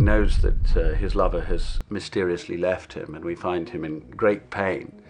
knows that his lover has mysteriously left him, and we find him in great pain.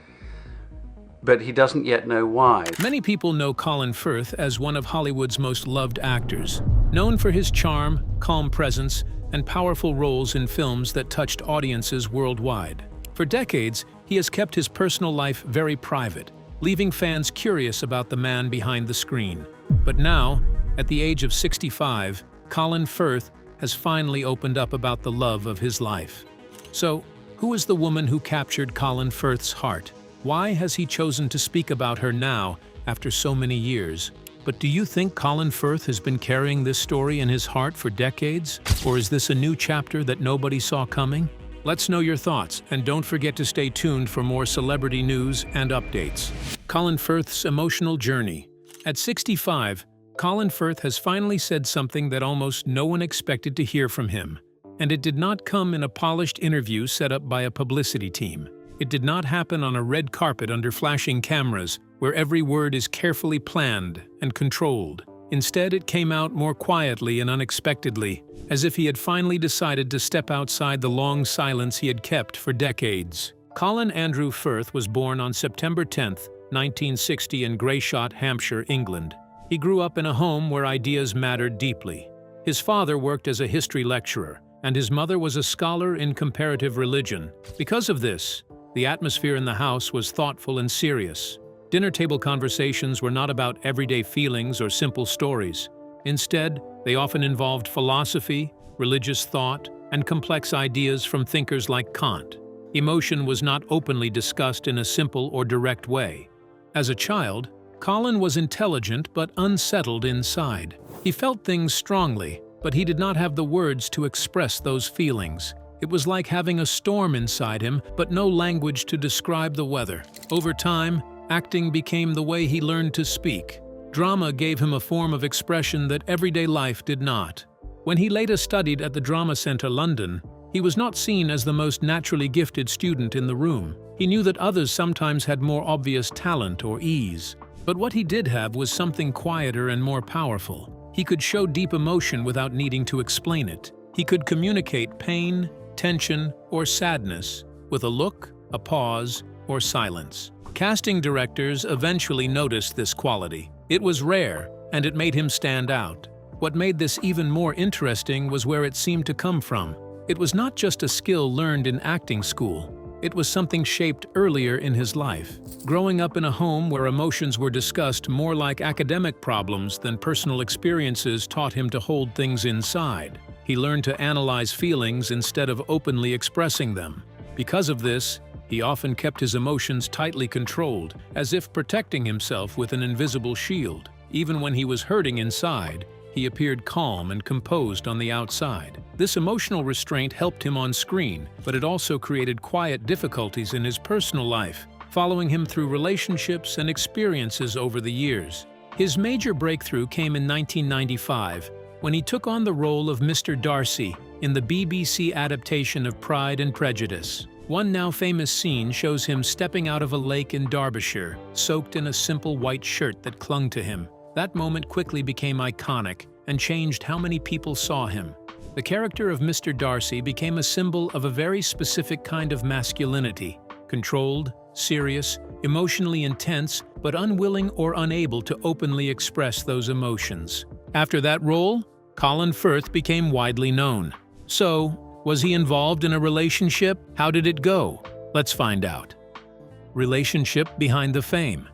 But he doesn't yet know why. Many people know Colin Firth as one of Hollywood's most loved actors, known for his charm, calm presence, and powerful roles in films that touched audiences worldwide. For decades, he has kept his personal life very private, leaving fans curious about the man behind the screen. But now, at the age of 65, Colin Firth has finally opened up about the love of his life. So, who is the woman who captured Colin Firth's heart? Why has he chosen to speak about her now, after so many years? But do you think Colin Firth has been carrying this story in his heart for decades? Or is this a new chapter that nobody saw coming? Let's know your thoughts, and don't forget to stay tuned for more celebrity news and updates. Colin Firth's emotional journey. At 65, Colin Firth has finally said something that almost no one expected to hear from him. And it did not come in a polished interview set up by a publicity team. It did not happen on a red carpet under flashing cameras, where every word is carefully planned and controlled. Instead, it came out more quietly and unexpectedly, as if he had finally decided to step outside the long silence he had kept for decades. Colin Andrew Firth was born on September 10, 1960 in Greyshot, Hampshire, England. He grew up in a home where ideas mattered deeply. His father worked as a history lecturer, and his mother was a scholar in comparative religion. Because of this, the atmosphere in the house was thoughtful and serious. Dinner table conversations were not about everyday feelings or simple stories. Instead, they often involved philosophy, religious thought, and complex ideas from thinkers like Kant. Emotion was not openly discussed in a simple or direct way. As a child, Colin was intelligent but unsettled inside. He felt things strongly, but he did not have the words to express those feelings. It was like having a storm inside him, but no language to describe the weather. Over time, acting became the way he learned to speak. Drama gave him a form of expression that everyday life did not. When he later studied at the Drama Centre, London, he was not seen as the most naturally gifted student in the room. He knew that others sometimes had more obvious talent or ease. But what he did have was something quieter and more powerful. He could show deep emotion without needing to explain it. He could communicate pain, tension, or sadness with a look, a pause, or silence. Casting directors eventually noticed this quality. It was rare, and it made him stand out. What made this even more interesting was where it seemed to come from. It was not just a skill learned in acting school. It was something shaped earlier in his life. Growing up in a home where emotions were discussed more like academic problems than personal experiences taught him to hold things inside. He learned to analyze feelings instead of openly expressing them. Because of this, he often kept his emotions tightly controlled, as if protecting himself with an invisible shield. Even when he was hurting inside, he appeared calm and composed on the outside. This emotional restraint helped him on screen, but it also created quiet difficulties in his personal life, following him through relationships and experiences over the years. His major breakthrough came in 1995, when he took on the role of Mr. Darcy in the BBC adaptation of Pride and Prejudice. One now famous scene shows him stepping out of a lake in Derbyshire, soaked in a simple white shirt that clung to him. That moment quickly became iconic and changed how many people saw him. The character of Mr. Darcy became a symbol of a very specific kind of masculinity, controlled, serious, emotionally intense, but unwilling or unable to openly express those emotions. After that role, Colin Firth became widely known. So, was he involved in a relationship? How did it go? Let's find out. Relationship behind the fame.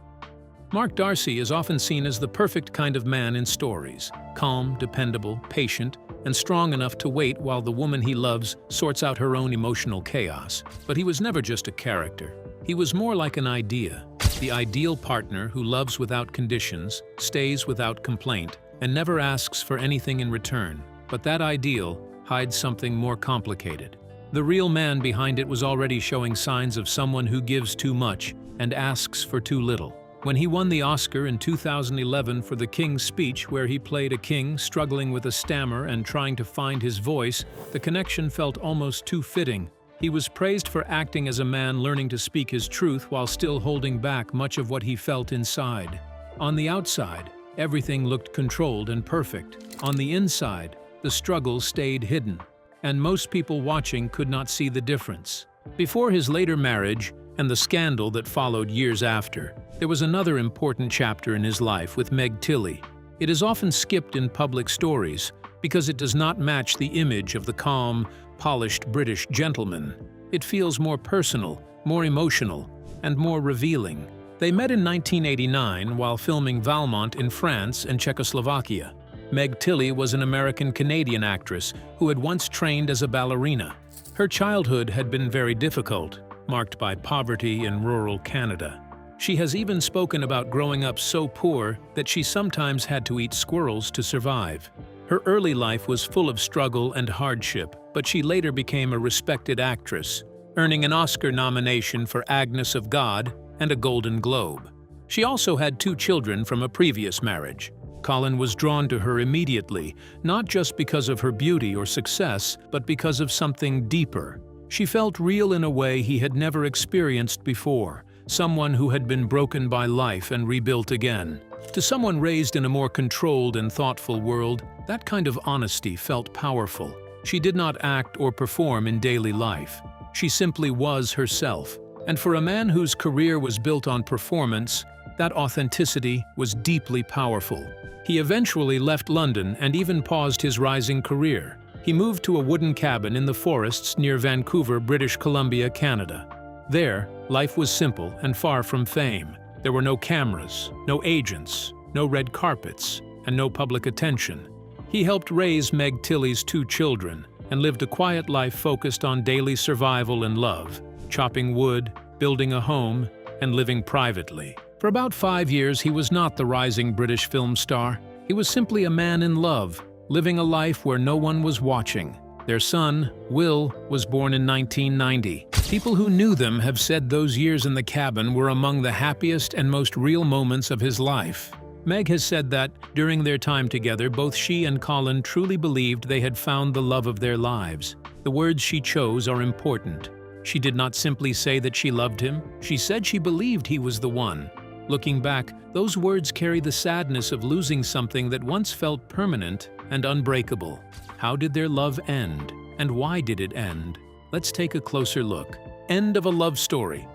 Mark Darcy is often seen as the perfect kind of man in stories. Calm, dependable, patient, and strong enough to wait while the woman he loves sorts out her own emotional chaos. But he was never just a character. He was more like an idea. The ideal partner who loves without conditions, stays without complaint, and never asks for anything in return. But that ideal hides something more complicated. The real man behind it was already showing signs of someone who gives too much and asks for too little. When he won the Oscar in 2011 for The King's Speech, where he played a king struggling with a stammer and trying to find his voice, the connection felt almost too fitting. He was praised for acting as a man learning to speak his truth while still holding back much of what he felt inside. On the outside, everything looked controlled and perfect. On the inside, the struggle stayed hidden. and most people watching could not see the difference. Before his later marriage and the scandal that followed years after, there was another important chapter in his life with Meg Tilly. It is often skipped in public stories because it does not match the image of the calm, polished British gentleman. It feels more personal, more emotional, and more revealing. They met in 1989 while filming Valmont in France and Czechoslovakia. Meg Tilly was an American-Canadian actress who had once trained as a ballerina. Her childhood had been very difficult, marked by poverty in rural Canada. She has even spoken about growing up so poor that she sometimes had to eat squirrels to survive. Her early life was full of struggle and hardship, but she later became a respected actress, earning an Oscar nomination for Agnes of God and a Golden Globe. She also had 2 children from a previous marriage. Colin was drawn to her immediately, not just because of her beauty or success, but because of something deeper. She felt real in a way he had never experienced before, someone who had been broken by life and rebuilt again. To someone raised in a more controlled and thoughtful world, that kind of honesty felt powerful. She did not act or perform in daily life. She simply was herself. And for a man whose career was built on performance, that authenticity was deeply powerful. He eventually left London and even paused his rising career. He moved to a wooden cabin in the forests near Vancouver, British Columbia, Canada. There, life was simple and far from fame. There were no cameras, no agents, no red carpets, and no public attention. He helped raise Meg Tilly's 2 children and lived a quiet life focused on daily survival and love, chopping wood, building a home, and living privately. For about 5 years, he was not the rising British film star. He was simply a man in love, living a life where no one was watching. Their son, Will, was born in 1990. People who knew them have said those years in the cabin were among the happiest and most real moments of his life. Meg has said that, during their time together, both she and Colin truly believed they had found the love of their lives. The words she chose are important. She did not simply say that she loved him, she said she believed he was the one. Looking back, those words carry the sadness of losing something that once felt permanent and unbreakable. How did their love end? And why did it end? Let's take a closer look. End of a love story.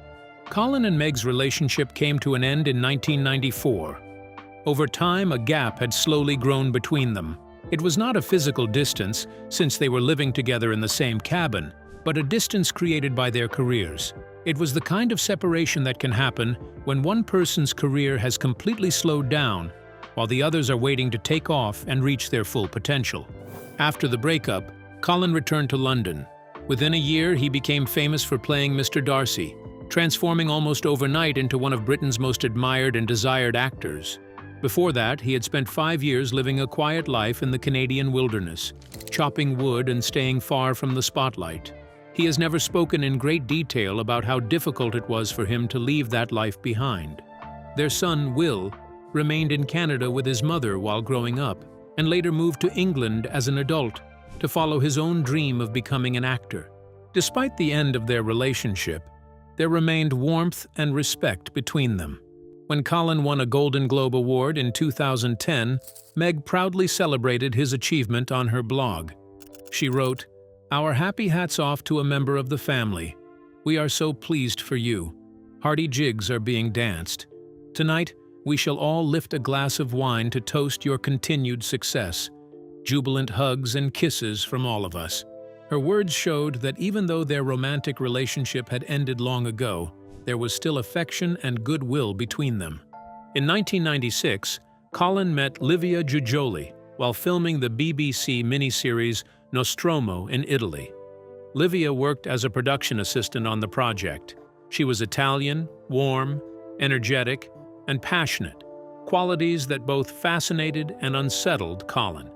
Colin and Meg's relationship came to an end in 1994. Over time, a gap had slowly grown between them. It was not a physical distance, since they were living together in the same cabin, but a distance created by their careers. It was the kind of separation that can happen when one person's career has completely slowed down, while the others are waiting to take off and reach their full potential. After the breakup, Colin returned to London. Within a year, he became famous for playing Mr. Darcy, transforming almost overnight into one of Britain's most admired and desired actors. Before that, he had spent 5 years living a quiet life in the Canadian wilderness, chopping wood and staying far from the spotlight. He has never spoken in great detail about how difficult it was for him to leave that life behind. Their son, Will, remained in Canada with his mother while growing up, and later moved to England as an adult to follow his own dream of becoming an actor. Despite the end of their relationship, there remained warmth and respect between them. When Colin won a Golden Globe Award in 2010, Meg proudly celebrated his achievement on her blog. She wrote, "Our happy hats off to a member of the family. We are so pleased for you. Hearty jigs are being danced. Tonight, we shall all lift a glass of wine to toast your continued success. Jubilant hugs and kisses from all of us." Her words showed that even though their romantic relationship had ended long ago, there was still affection and goodwill between them. In 1996, Colin met Livia Giuggioli while filming the BBC miniseries Nostromo in Italy. Livia worked as a production assistant on the project. She was Italian, warm, energetic, and passionate, qualities that both fascinated and unsettled Colin.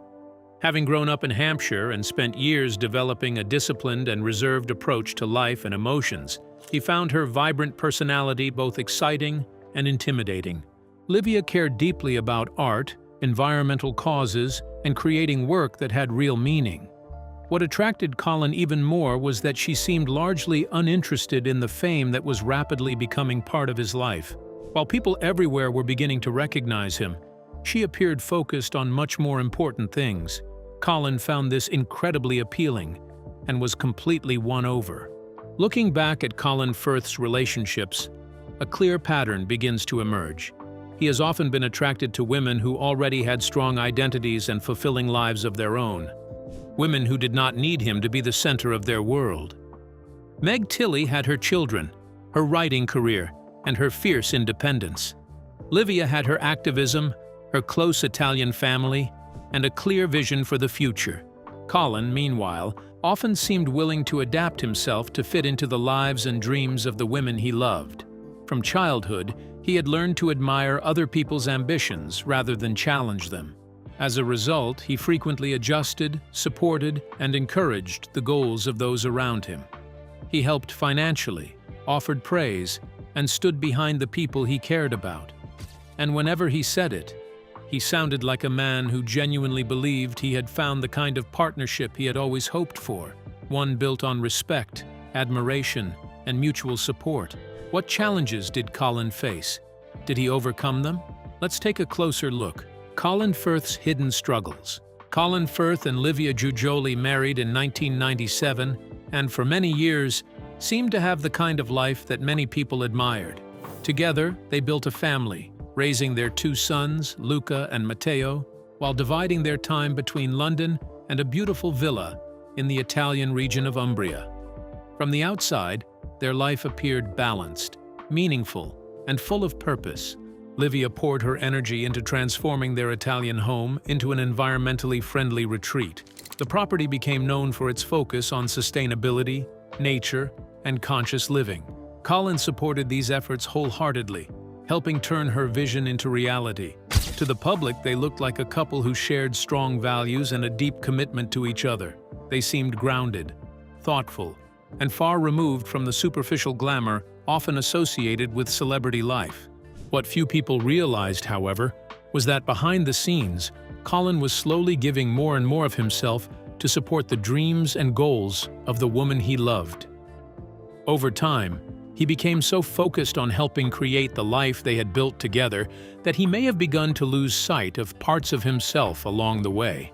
Having grown up in Hampshire and spent years developing a disciplined and reserved approach to life and emotions, he found her vibrant personality both exciting and intimidating. Livia cared deeply about art, environmental causes, and creating work that had real meaning. What attracted Colin even more was that she seemed largely uninterested in the fame that was rapidly becoming part of his life. While people everywhere were beginning to recognize him, she appeared focused on much more important things. Colin found this incredibly appealing, and was completely won over. Looking back at Colin Firth's relationships, a clear pattern begins to emerge. He has often been attracted to women who already had strong identities and fulfilling lives of their own. Women who did not need him to be the center of their world. Meg Tilly had her children, her writing career, and her fierce independence. Livia had her activism, her close Italian family, and a clear vision for the future. Colin, meanwhile, often seemed willing to adapt himself to fit into the lives and dreams of the women he loved. From childhood, he had learned to admire other people's ambitions rather than challenge them. As a result, he frequently adjusted, supported, and encouraged the goals of those around him. He helped financially, offered praise, and stood behind the people he cared about. And whenever he said it, he sounded like a man who genuinely believed he had found the kind of partnership he had always hoped for, one built on respect, admiration, and mutual support. What challenges did Colin face? Did he overcome them? Let's take a closer look. Colin Firth's hidden struggles. Colin Firth and Livia Giuggioli married in 1997, and for many years seemed to have the kind of life that many people admired. Together, they built a family, raising their two sons, Luca and Matteo, while dividing their time between London and a beautiful villa in the Italian region of Umbria. From the outside, their life appeared balanced, meaningful, and full of purpose. Livia poured her energy into transforming their Italian home into an environmentally friendly retreat. The property became known for its focus on sustainability, nature, and conscious living. Colin supported these efforts wholeheartedly, helping turn her vision into reality. To the public, they looked like a couple who shared strong values and a deep commitment to each other. They seemed grounded, thoughtful, and far removed from the superficial glamour often associated with celebrity life. What few people realized, however, was that behind the scenes, Colin was slowly giving more and more of himself to support the dreams and goals of the woman he loved. Over time, he became so focused on helping create the life they had built together that he may have begun to lose sight of parts of himself along the way.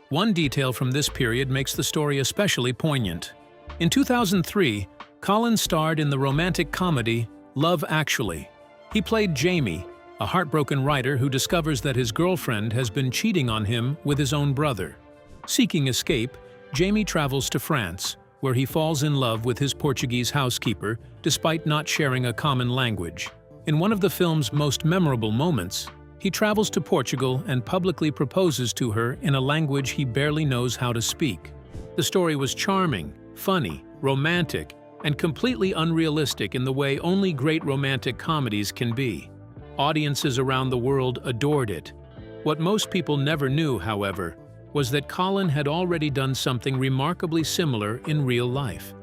One detail from this period makes the story especially poignant. In 2003, Colin starred in the romantic comedy Love Actually. He played Jamie, a heartbroken writer who discovers that his girlfriend has been cheating on him with his own brother. Seeking escape, Jamie travels to France, where he falls in love with his Portuguese housekeeper despite not sharing a common language. In one of the film's most memorable moments, he travels to Portugal and publicly proposes to her in a language he barely knows how to speak. The story was charming, funny, romantic, and completely unrealistic in the way only great romantic comedies can be. Audiences around the world adored it. What most people never knew, however, was that Colin had already done something remarkably similar in real life.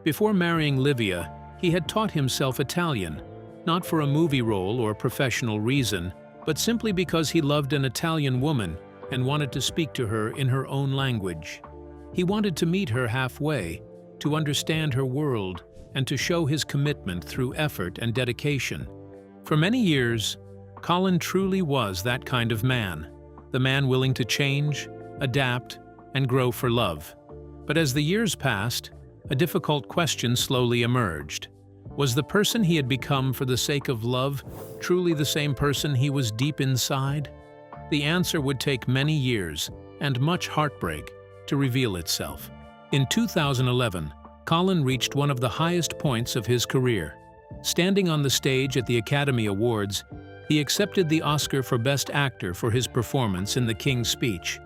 Before marrying Livia, he had taught himself Italian, not for a movie role or professional reason, but simply because he loved an Italian woman and wanted to speak to her in her own language. He wanted to meet her halfway, to understand her world, and to show his commitment through effort and dedication. For many years, Colin truly was that kind of man, the man willing to change, adapt, and grow for love. But as the years passed, a difficult question slowly emerged. Was the person he had become for the sake of love truly the same person he was deep inside? The answer would take many years and much heartbreak to reveal itself. In 2011, Colin reached one of the highest points of his career. Standing on the stage at the Academy Awards, he accepted the Oscar for Best Actor for his performance in The King's Speech.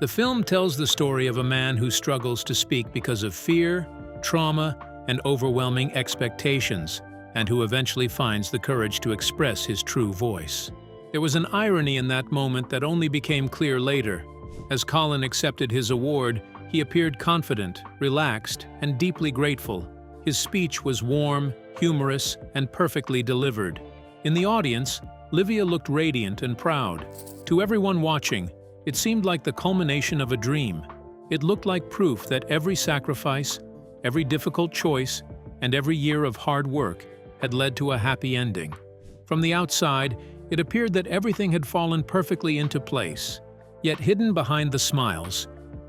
The film tells the story of a man who struggles to speak because of fear, trauma, and overwhelming expectations, and who eventually finds the courage to express his true voice. There was an irony in that moment that only became clear later. As Colin accepted his award, he appeared confident, relaxed, and deeply grateful. His speech was warm, humorous, and perfectly delivered. In the audience, Livia looked radiant and proud. To everyone watching, it seemed like the culmination of a dream. It looked like proof that every sacrifice, every difficult choice, and every year of hard work had led to a happy ending. From the outside, it appeared that everything had fallen perfectly into place. Yet hidden behind the smiles,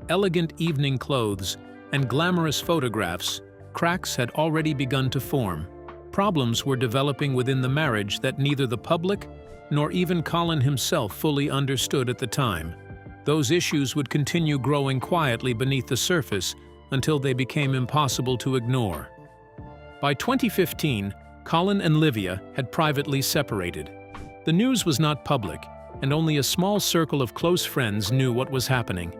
elegant evening clothes, and glamorous photographs, cracks had already begun to form. Problems were developing within the marriage that neither the public nor even Colin himself fully understood at the time. Those issues would continue growing quietly beneath the surface until they became impossible to ignore. By 2015, Colin and Livia had privately separated. The news was not public, and only a small circle of close friends knew what was happening.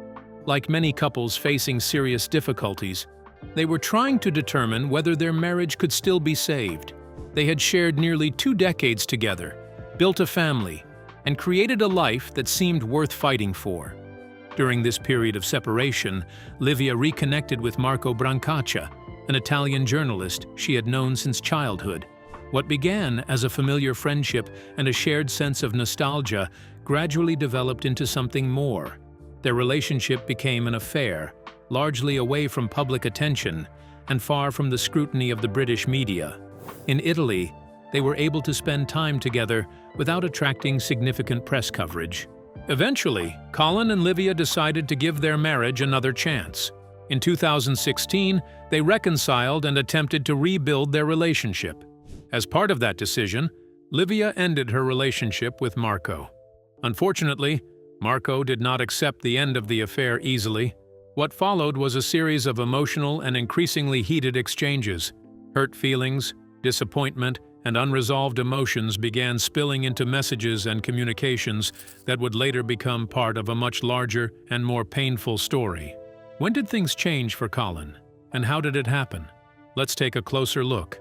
Like many couples facing serious difficulties, they were trying to determine whether their marriage could still be saved. They had shared nearly 2 decades together, built a family, and created a life that seemed worth fighting for. During this period of separation, Livia reconnected with Marco Brancaccia, an Italian journalist she had known since childhood. What began as a familiar friendship and a shared sense of nostalgia gradually developed into something more. Their relationship became an affair, largely away from public attention and far from the scrutiny of the British media. In Italy, they were able to spend time together without attracting significant press coverage. Eventually, Colin and Livia decided to give their marriage another chance. In 2016, they reconciled and attempted to rebuild their relationship. As part of that decision, Livia ended her relationship with Marco. Unfortunately, Marco did not accept the end of the affair easily. What followed was a series of emotional and increasingly heated exchanges. Hurt feelings, disappointment, and unresolved emotions began spilling into messages and communications that would later become part of a much larger and more painful story. When did things change for Colin, and how did it happen? Let's take a closer look.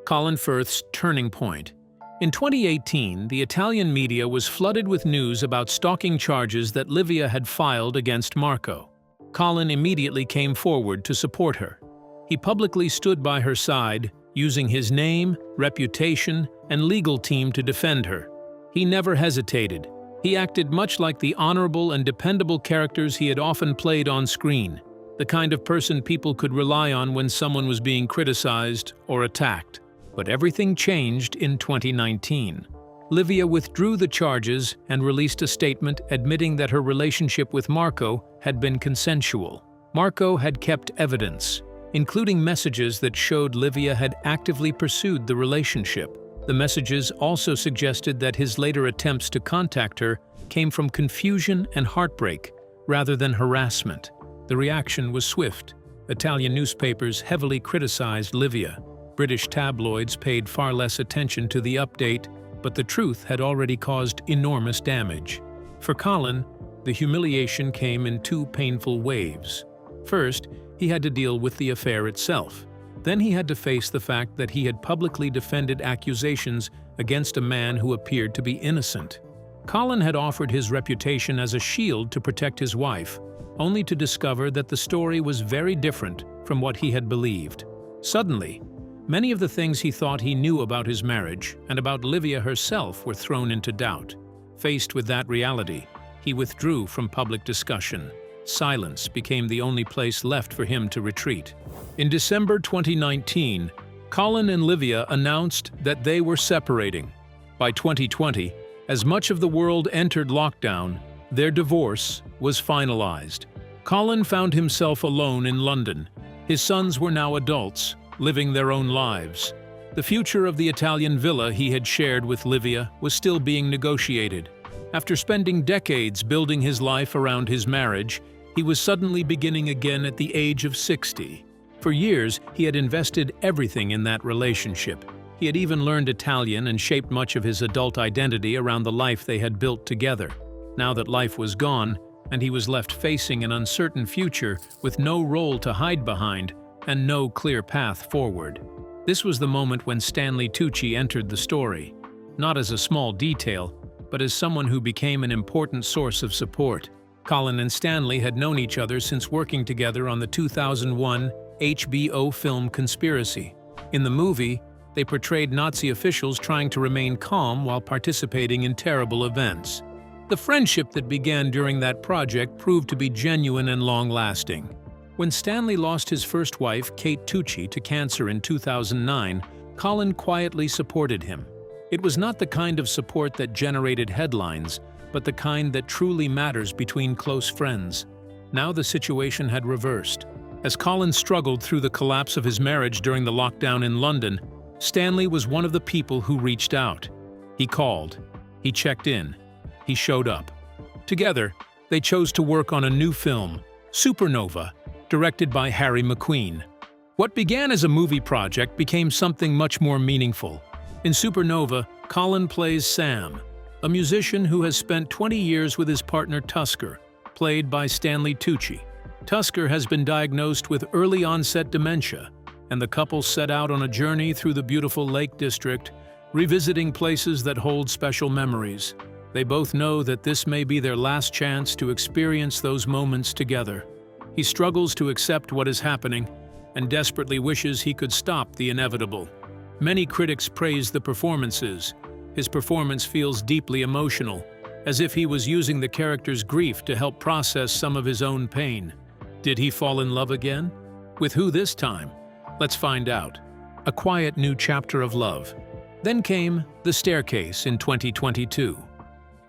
Colin Firth's turning point. In 2018, the Italian media was flooded with news about stalking charges that Livia had filed against Marco. Colin immediately came forward to support her. He publicly stood by her side, using his name, reputation, and legal team to defend her. He never hesitated. He acted much like the honorable and dependable characters he had often played on screen, the kind of person people could rely on when someone was being criticized or attacked. But everything changed in 2019. Livia withdrew the charges and released a statement admitting that her relationship with Marco had been consensual. Marco had kept evidence, including messages that showed Livia had actively pursued the relationship. The messages also suggested that his later attempts to contact her came from confusion and heartbreak rather than harassment. The reaction was swift. Italian newspapers heavily criticized Livia. British tabloids paid far less attention to the update, but the truth had already caused enormous damage. For Colin, the humiliation came in 2 painful waves. First, he had to deal with the affair itself. Then he had to face the fact that he had publicly defended accusations against a man who appeared to be innocent. Colin had offered his reputation as a shield to protect his wife, only to discover that the story was very different from what he had believed. Suddenly, many of the things he thought he knew about his marriage and about Livia herself were thrown into doubt. Faced with that reality, he withdrew from public discussion. Silence became the only place left for him to retreat. In December 2019, Colin and Livia announced that they were separating. By 2020, as much of the world entered lockdown, their divorce was finalized. Colin found himself alone in London. His sons were now adults, living their own lives. The future of the Italian villa he had shared with Livia was still being negotiated. After spending decades building his life around his marriage, he was suddenly beginning again at the age of 60. For years, he had invested everything in that relationship. He had even learned Italian and shaped much of his adult identity around the life they had built together. Now that life was gone, and he was left facing an uncertain future with no role to hide behind and no clear path forward. This was the moment when Stanley Tucci entered the story, not as a small detail, but as someone who became an important source of support. Colin and Stanley had known each other since working together on the 2001 HBO film Conspiracy. In the movie, they portrayed Nazi officials trying to remain calm while participating in terrible events. The friendship that began during that project proved to be genuine and long-lasting. When Stanley lost his first wife, Kate Tucci, to cancer in 2009, Colin quietly supported him. It was not the kind of support that generated headlines, but the kind that truly matters between close friends. Now the situation had reversed. As Colin struggled through the collapse of his marriage during the lockdown in London, Stanley was one of the people who reached out. He called, he checked in, he showed up. Together, they chose to work on a new film, Supernova, directed by Harry McQueen. What began as a movie project became something much more meaningful. In Supernova, Colin plays Sam, a musician who has spent 20 years with his partner Tusker, played by Stanley Tucci. Tusker has been diagnosed with early-onset dementia, and the couple set out on a journey through the beautiful Lake District, revisiting places that hold special memories. They both know that this may be their last chance to experience those moments together. He struggles to accept what is happening and desperately wishes he could stop the inevitable. Many critics praise the performances. His performance feels deeply emotional, as if he was using the character's grief to help process some of his own pain. Did he fall in love again? With who this time? Let's find out. A quiet new chapter of love. Then came The Staircase in 2022.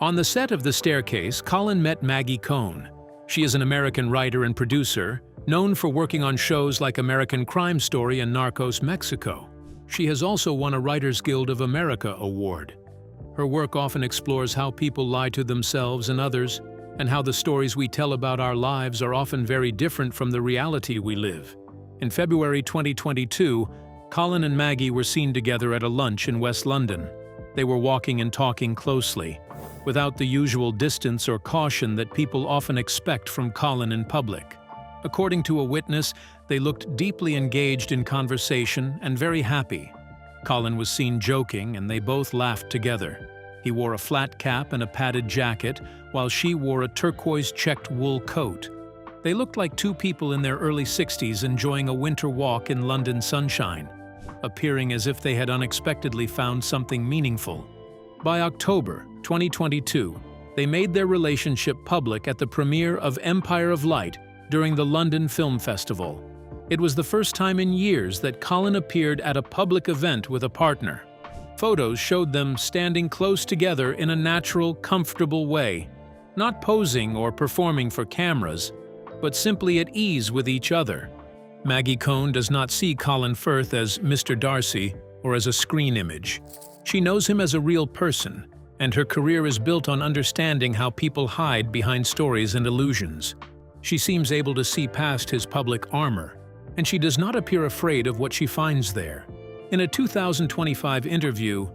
On the set of The Staircase, Colin met Maggie Cohn. She is an American writer and producer, known for working on shows like American Crime Story and Narcos Mexico. She has also won a Writers Guild of America award. Her work often explores how people lie to themselves and others, and how the stories we tell about our lives are often very different from the reality we live. In February 2022, Colin and Maggie were seen together at a lunch in West London. They were walking and talking closely, without the usual distance or caution that people often expect from Colin in public. According to a witness, they looked deeply engaged in conversation and very happy. Colin was seen joking, and they both laughed together. He wore a flat cap and a padded jacket, while she wore a turquoise-checked wool coat. They looked like two people in their early 60s enjoying a winter walk in London sunshine, appearing as if they had unexpectedly found something meaningful. By October 2022, they made their relationship public at the premiere of Empire of Light during the London Film Festival. It was the first time in years that Colin appeared at a public event with a partner. Photos showed them standing close together in a natural, comfortable way, not posing or performing for cameras, but simply at ease with each other. Maggie Cohn does not see Colin Firth as Mr. Darcy or as a screen image. She knows him as a real person, and her career is built on understanding how people hide behind stories and illusions. She seems able to see past his public armor, and she does not appear afraid of what she finds there. In a 2025 interview,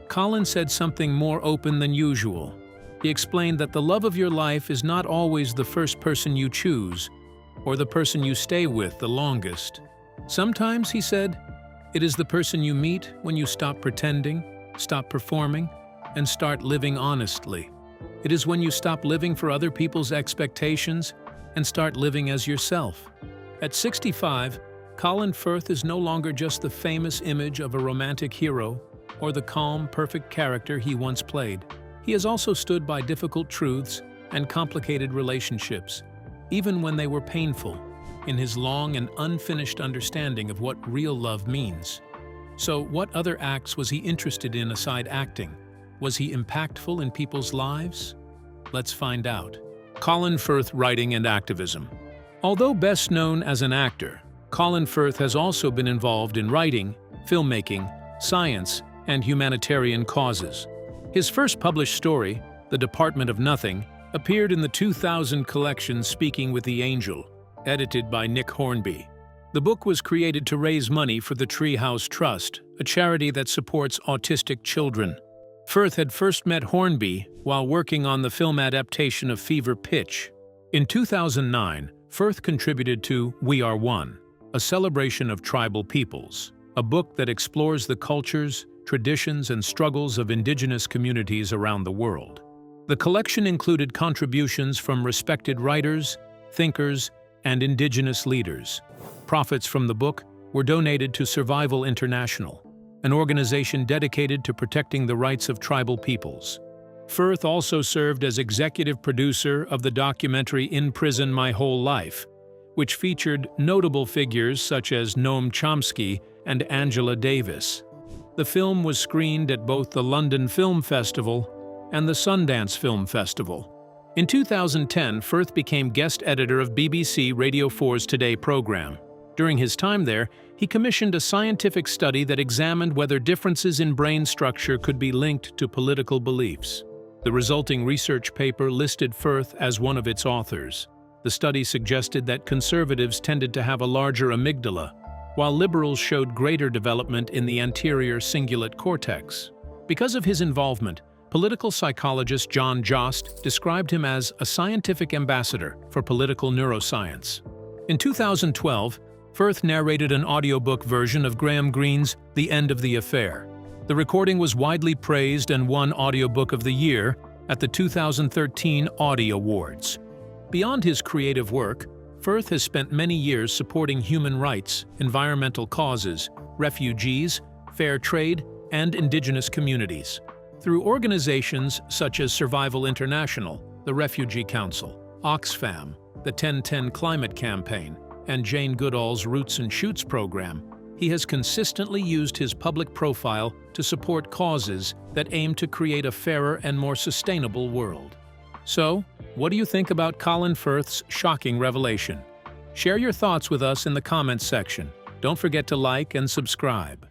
Colin said something more open than usual. He explained that the love of your life is not always the first person you choose, or the person you stay with the longest. Sometimes, he said, it is the person you meet when you stop pretending, stop performing, and start living honestly. It is when you stop living for other people's expectations and start living as yourself. At 65, Colin Firth is no longer just the famous image of a romantic hero or the calm, perfect character he once played. He has also stood by difficult truths and complicated relationships, even when they were painful, in his long and unfinished understanding of what real love means. So, what other acts was he interested in aside acting? Was he impactful in people's lives? Let's find out. Colin Firth writing and activism. Although best known as an actor, Colin Firth has also been involved in writing, filmmaking, science, and humanitarian causes. His first published story, The Department of Nothing, appeared in the 2000 collection Speaking with the Angel, edited by Nick Hornby. The book was created to raise money for the Treehouse Trust, a charity that supports autistic children. Firth had first met Hornby while working on the film adaptation of Fever Pitch. In 2009, Firth contributed to We Are One, a celebration of tribal peoples, a book that explores the cultures, traditions, and struggles of indigenous communities around the world. The collection included contributions from respected writers, thinkers, and indigenous leaders. Profits from the book were donated to Survival International, an organization dedicated to protecting the rights of tribal peoples. Firth also served as executive producer of the documentary In Prison My Whole Life, which featured notable figures such as Noam Chomsky and Angela Davis. The film was screened at both the London Film Festival and the Sundance Film Festival. In 2010, Firth became guest editor of BBC Radio 4's Today program. During his time there, he commissioned a scientific study that examined whether differences in brain structure could be linked to political beliefs. The resulting research paper listed Firth as one of its authors. The study suggested that conservatives tended to have a larger amygdala, while liberals showed greater development in the anterior cingulate cortex. Because of his involvement, political psychologist John Jost described him as a scientific ambassador for political neuroscience. In 2012, Firth narrated an audiobook version of Graham Greene's The End of the Affair. The recording was widely praised and won Audiobook of the Year at the 2013 Audie Awards. Beyond his creative work, Firth has spent many years supporting human rights, environmental causes, refugees, fair trade, and indigenous communities. Through organizations such as Survival International, the Refugee Council, Oxfam, the 1010 Climate Campaign, and Jane Goodall's Roots and Shoots program, he has consistently used his public profile to support causes that aim to create a fairer and more sustainable world. So, what do you think about Colin Firth's shocking revelation? Share your thoughts with us in the comments section. Don't forget to like and subscribe.